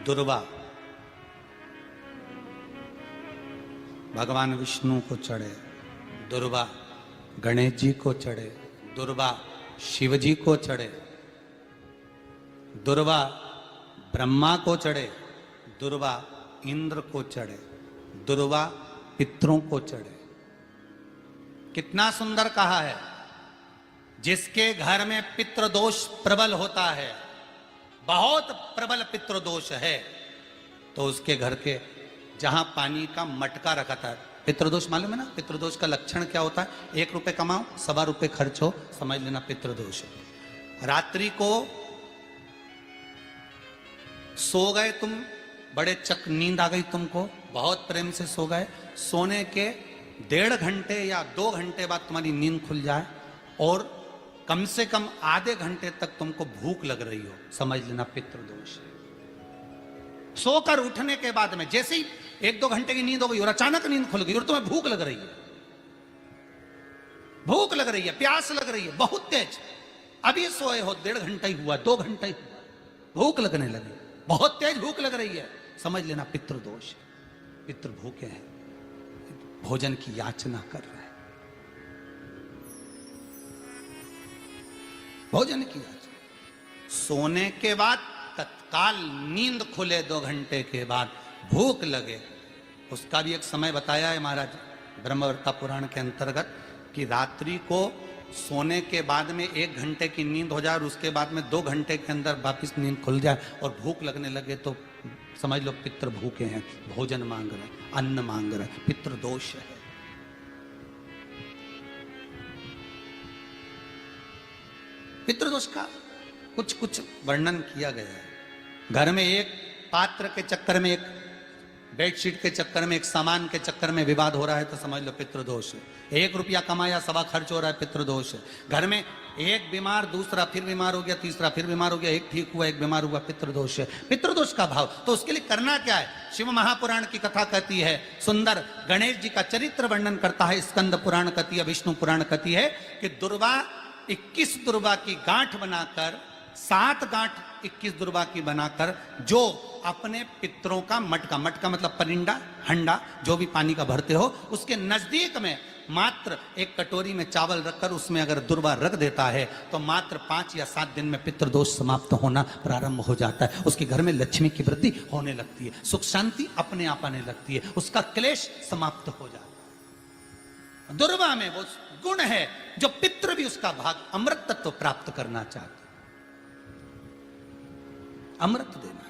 दुर्वा भगवान विष्णु को चढ़े, दुर्वा गणेश जी को चढ़े, दुर्वा शिव जी को चढ़े, दुर्वा ब्रह्मा को चढ़े, दुर्वा इंद्र को चढ़े, दुर्वा पितरों को चढ़े। कितना सुंदर कहा है। जिसके घर में पितृदोष प्रबल होता है, बहुत प्रबल पितृदोष है, तो उसके घर के जहां पानी का मटका रखा था, पितृदोष मालूम है ना, पितृदोष का लक्षण क्या होता है? 1 रुपए कमाओ, 1.25 रुपए खर्च हो, समझ लेना पितृदोष है। रात्रि को सो गए तुम, बड़े चक नींद आ गई तुमको, बहुत प्रेम से सो गए, सोने के 1.5 घंटे या 2 घंटे बाद तुम्हारी नींद खुल जाए और कम से कम आधे घंटे तक तुमको भूख लग रही हो, समझ लेना पितृदोष है। सोकर उठने के बाद में जैसे ही 1-2 घंटे की नींद हो गई और अचानक नींद खुल गई और तुम्हें भूख लग रही है, भूख लग रही है, प्यास लग रही है बहुत तेज, अभी सोए हो 1.5 घंटा ही हुआ, 2 घंटा ही हुआ, भूख लगने लगी, बहुत तेज भूख लग रही है, समझ लेना पितृदोष है। पितृ भूखे हैं, भोजन की याचना कर रहे हैं, भोजन की याचना। सोने के बाद तत्काल नींद खुले 2 घंटे के बाद भूख लगे, उसका भी एक समय बताया है महाराज ब्रह्मवर्ता पुराण के अंतर्गत कि रात्रि को सोने के बाद में 1 घंटे की नींद हो जाए और उसके बाद में 2 घंटे के अंदर वापिस नींद खुल जाए और भूख लगने लगे तो समझ लो पितृ भूखे हैं, भोजन मांग रहे, अन्न मांग रहे, पितृदोष है। पितृदोष का कुछ कुछ वर्णन किया गया है। घर में एक पात्र के चक्कर में, एक बेडशीट के चक्कर में, एक सामान के चक्कर में विवाद हो रहा है तो समझ लो पितृदोष है। 1 रुपया कमाया 1.25 खर्च हो रहा है, पितृदोष है। घर में एक बीमार, दूसरा फिर बीमार हो गया, तीसरा फिर बीमार हो गया, एक ठीक हुआ, एक बीमार हुआ, पितृदोष है। पितृदोष का भाव तो उसके लिए करना क्या है? शिव महापुराण की कथा कहती है सुंदर, गणेश जी का चरित्र वर्णन करता है स्कंद पुराण कहती है, विष्णु पुराण कहती है कि दुर्वा 21 दुर्वा की गांठ बनाकर, 7 गांठ 21 दुर्वा की बनाकर जो अपने पितरों का मटका, मटका मतलब परिंडा, हंडा, जो भी पानी का भरते हो, उसके नजदीक में मात्र एक कटोरी में चावल रखकर उसमें अगर दुर्वा रख देता है तो मात्र 5 या 7 दिन में पितृदोष समाप्त होना प्रारंभ हो जाता है। उसके घर में लक्ष्मी की वृद्धि होने लगती है, सुख शांति अपने आप आने लगती है, उसका क्लेश समाप्त हो जाता है। दुर्वा में वो गुण है जो पितृ भी उसका भाग अमृत तत्व प्राप्त करना चाहते, अमृत देना।